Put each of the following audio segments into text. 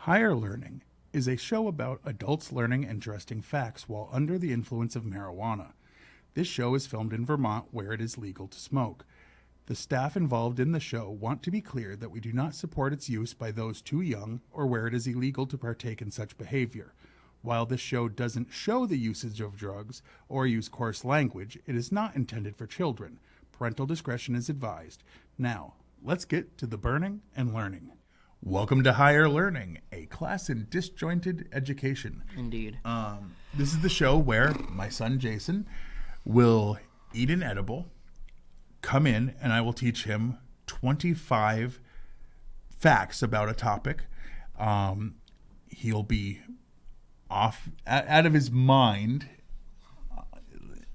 Higher Learning is a show about adults learning and trusting facts while under the influence of marijuana. This show is filmed in Vermont, where it is legal to smoke. The staff involved in the show want to be clear that we do not support its use by those too young or where it is illegal to partake in such behavior. While this show doesn't show the usage of drugs or use coarse language, it is not intended for children. Parental discretion is advised. Now, let's get to the burning and learning. Welcome to Higher Learning, a class in disjointed education. Indeed. This is the show where my son Jason will eat an edible, come in, and I will teach him 25 facts about a topic. He'll be off out of his mind,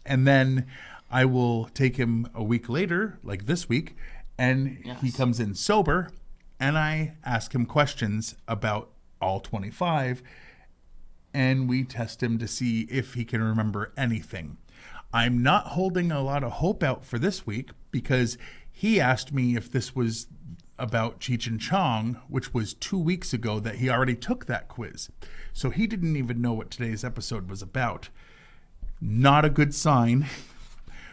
and then I will take him a week later, like this week, and he comes in sober, and I ask him questions about all 25, and we test him to see if he can remember anything. I'm not holding a lot of hope out for this week because he asked me if this was about Cheech and Chong, which was 2 weeks ago that he already took that quiz. So he didn't even know what today's episode was about. Not a good sign.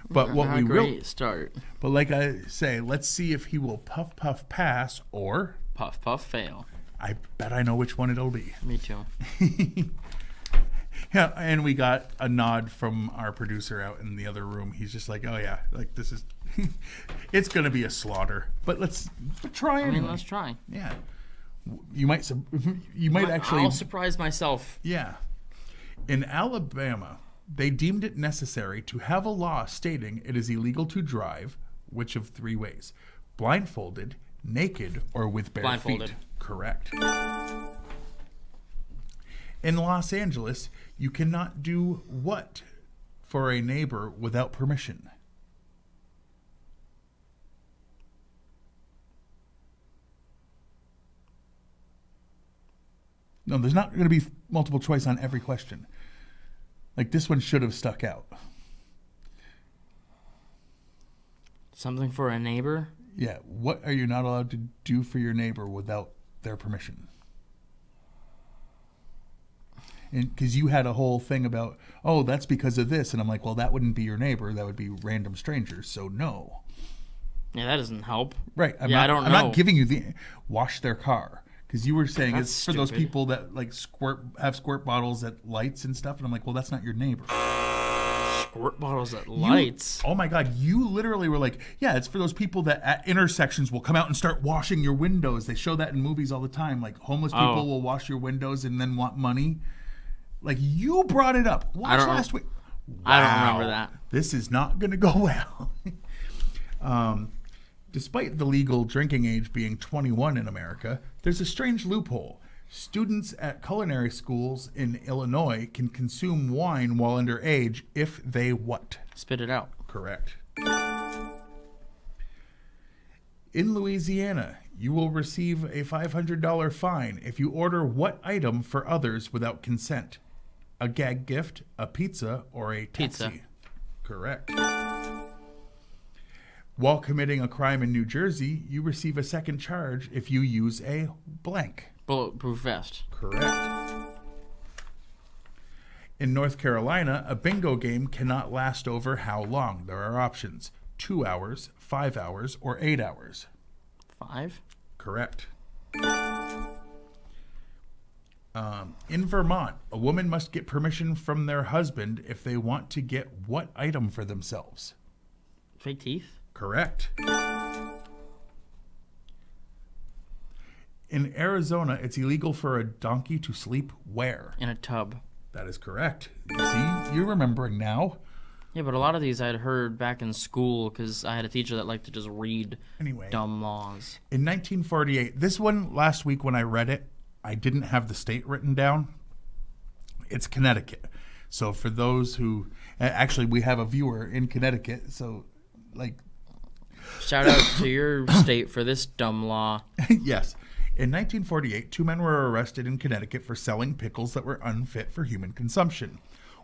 But what we will start. But like I say, let's see if he will puff puff pass or puff puff fail. I bet I know which one it'll be. Me too. Yeah, and we got a nod from our producer out in the other room. He's just like, "Oh yeah, like this is, it's gonna be a slaughter." But let's try anyway. I mean, let's try. Yeah, you might actually. I'll surprise myself. Yeah, in Alabama, they deemed it necessary to have a law stating it is illegal to drive. Which of three ways? Blindfolded, naked, or with bare Blindfolded. feet? Correct. In Los Angeles, you cannot do what for a neighbor without permission? No, there's not going to be multiple choice on every question. Like this one should have stuck out. Something for a neighbor? Yeah, what are you not allowed to do for your neighbor without their permission? Because you had a whole thing about, oh, that's because of this. And I'm like, well, that wouldn't be your neighbor. That would be random strangers. So no. Yeah, that doesn't help. Right. I don't know. I'm not giving you the wash their car. Because you were saying That's it's for those stupid. people that like have squirt bottles at lights and stuff. And I'm like, well, that's not your neighbor. Squirt bottles at lights. Oh my God. You literally were like, yeah, it's for those people that at intersections will come out and start washing your windows. They show that in movies all the time. Like homeless people will wash your windows and then want money. Like you brought it up. Watch last week. Wow. I don't remember that. This is not going to go well. Despite the legal drinking age being 21 in America, there's a strange loophole. Students at culinary schools in Illinois can consume wine while underage if they what? Spit it out. Correct. In Louisiana, you will receive a $500 fine if you order what item for others without consent? A gag gift, a pizza, or a taxi? Pizza. Correct. While committing a crime in New Jersey, you receive a second charge if you use a blank. Bulletproof vest. Correct. In North Carolina, a bingo game cannot last over how long? There are options. 2 hours, 5 hours, or 8 hours. 5? Correct. In Vermont, a woman must get permission from their husband if they want to get what item for themselves? Fake teeth? Correct. In Arizona, it's illegal for a donkey to sleep where? In a tub. That is correct. See, you're remembering now. Yeah, but a lot of these I'd heard back in school because I had a teacher that liked to just read dumb laws. In 1948, this one last week when I read it, I didn't have the state written down. It's Connecticut. So for those who, actually we have a viewer in Connecticut, so like. Shout out to your state for this dumb law. Yes. In 1948, 2 men were arrested in Connecticut for selling pickles that were unfit for human consumption.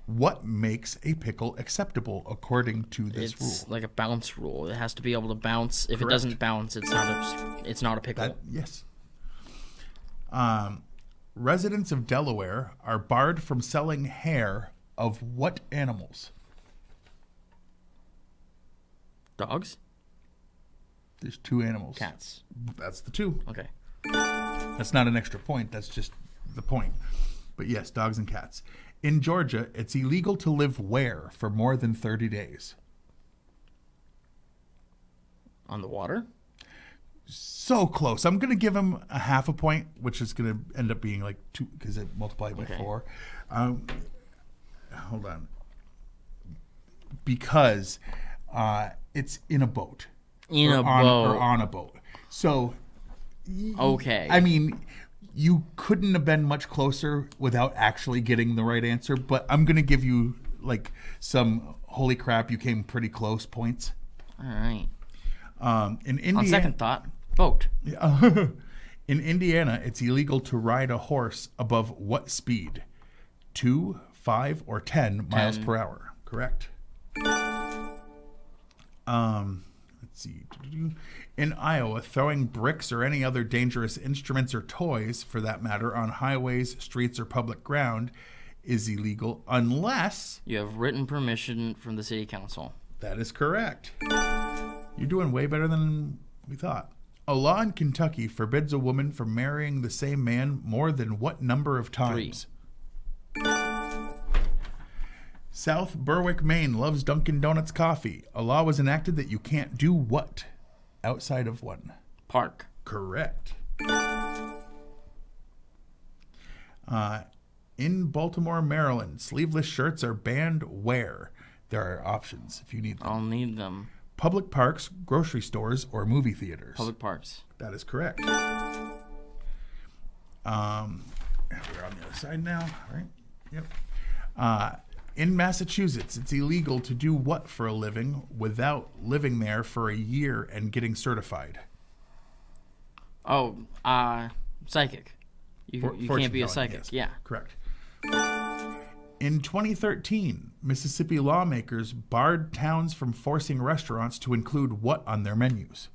What makes a pickle acceptable according to this rule? It's like a bounce rule. It has to be able to bounce. If Correct. It doesn't bounce, it's not a pickle. Yes. residents of Delaware are barred from selling hair of what animals? Dogs? There's 2 animals. Cats. That's the 2. Okay. That's not an extra point. That's just the point. But yes, dogs and cats. In Georgia, it's illegal to live where for more than 30 days? On the water? So close. I'm going to give him a half a point, which is going to end up being like 2 because it multiplied by 4. Hold on. Because it's in a boat. Or on a boat. So, okay. I mean, you couldn't have been much closer without actually getting the right answer, but I'm going to give you like some holy crap, you came pretty close points. All right. In Indiana, on second thought, boat. In Indiana, it's illegal to ride a horse above what speed? 2, 5, or 10 miles per hour. Correct. Let's see. In Iowa, throwing bricks or any other dangerous instruments or toys, for that matter, on highways, streets, or public ground is illegal unless you have written permission from the city council. That is correct. You're doing way better than we thought. A law in Kentucky forbids a woman from marrying the same man more than what number of times? 3. South Berwick, Maine loves Dunkin' Donuts coffee. A law was enacted that you can't do what outside of one? Park. Correct. In Baltimore, Maryland, sleeveless shirts are banned where? There are options if you need them. I'll need them. Public parks, grocery stores, or movie theaters? Public parks. That is correct. We're on the other side now, right? Yep. In Massachusetts, it's illegal to do what for a living without living there for a year and getting certified? Oh, psychic. You can't be a psychic. Yes. Yeah. Correct. In 2013, Mississippi lawmakers barred towns from forcing restaurants to include what on their menus?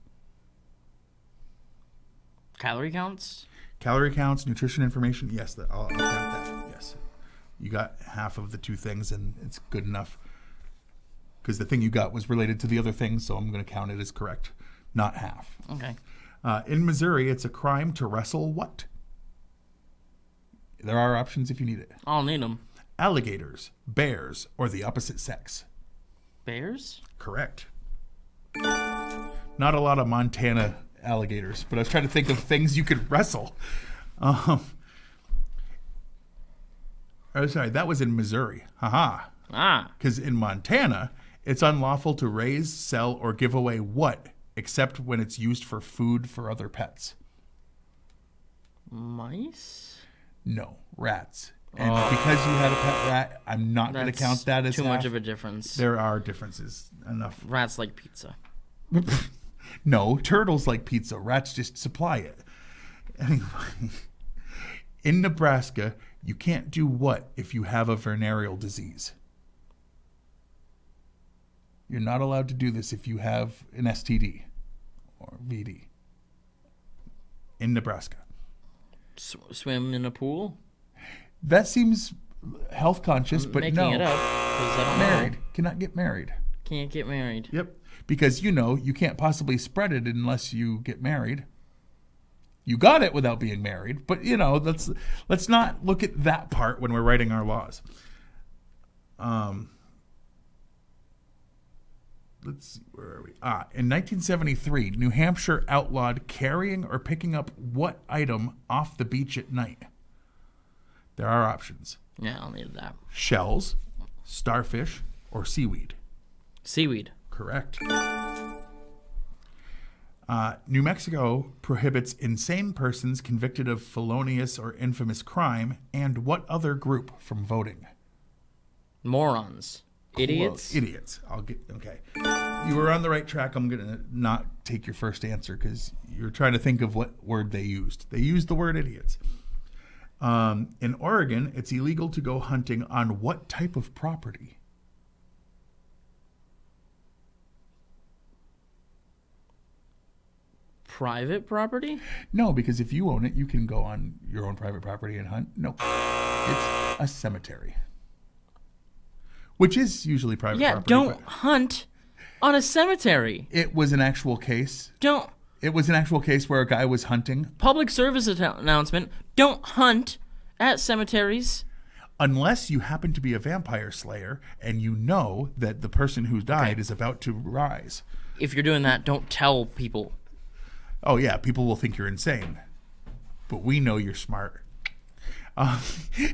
Calorie counts? Calorie counts, nutrition information. Yes, I'll count that. Yes. You got half of the 2 things, and it's good enough. Because the thing you got was related to the other thing, so I'm going to count it as correct, not half. Okay. In Missouri, it's a crime to wrestle what? There are options if you need it. I'll need them. Alligators, bears, or the opposite sex? Bears? Correct. Not a lot of Montana alligators, but I was trying to think of things you could wrestle. Oh, sorry, that was in Missouri. Haha. Because in Montana, it's unlawful to raise, sell, or give away what, except when it's used for food for other pets? Mice? No, rats. And because you had a pet rat, I'm not going to count that as too half. much of a difference. There are differences. Enough. Rats like pizza. No, turtles like pizza. Rats just supply it. Anyway, in Nebraska, you can't do what if you have a venereal disease? You're not allowed to do this if you have an STD or VD in Nebraska. Swim in a pool? That seems health conscious, but making no. It up, 'cause I don't married. know. Cannot get married. Can't get married. Yep. Because, you can't possibly spread it unless you get married. You got it without being married, but, let's not look at that part when we're writing our laws. Let's see, where are we? In 1973, New Hampshire outlawed carrying or picking up what item off the beach at night? There are options. Yeah, I'll need that. Shells, starfish, or seaweed? Seaweed. Correct. New Mexico prohibits insane persons convicted of felonious or infamous crime and what other group from voting? Morons. Idiots? Close. Idiots. Okay. You were on the right track. I'm going to not take your first answer because you're trying to think of what word they used. They used the word idiots. In Oregon, it's illegal to go hunting on what type of property? Private property? No, because if you own it, you can go on your own private property and hunt. No, it's a cemetery, which is usually private property. Yeah, don't hunt on a cemetery. It was an actual case. Don't. It was an actual case where a guy was hunting. Public service announcement, don't hunt at cemeteries. Unless you happen to be a vampire slayer and you know that the person who died is about to rise. If you're doing that, don't tell people. Oh, yeah, people will think you're insane. But we know you're smart.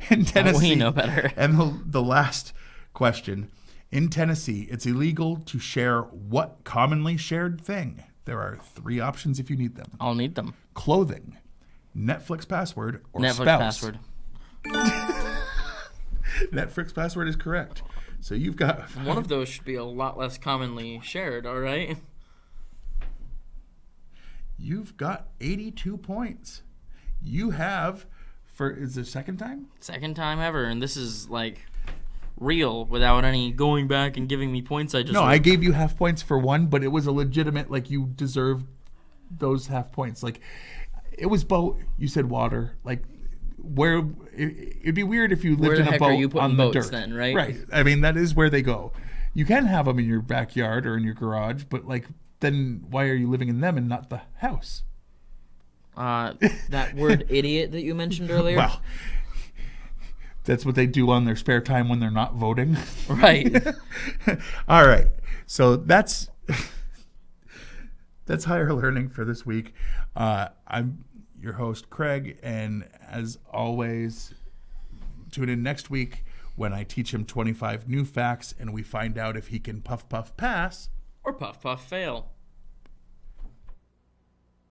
In Tennessee, we know better. And the last question. In Tennessee, it's illegal to share what commonly shared thing? There are 3 options if you need them. I'll need them. Clothing, Netflix password, or Netflix spouse. password. Netflix password is correct. So you've got... One of those should be a lot less commonly shared, all right? You've got 82 points. You have, is it the second time? Second time ever, and this is like real without any going back and giving me points I just... No, I gave you half points for one, but it was a legitimate, like, you deserved those half points. Like, it was boat, you said water, like... Where it'd be weird if you lived in a boat on the dirt, then, right? Right. I mean, that is where they go. You can have them in your backyard or in your garage, but like, then why are you living in them and not the house? That word "idiot" that you mentioned earlier. Well, that's what they do on their spare time when they're not voting. Right. All right. So that's higher learning for this week. I'm your host, Craig, and as always, tune in next week when I teach him 25 new facts and we find out if he can puff puff pass or puff puff fail.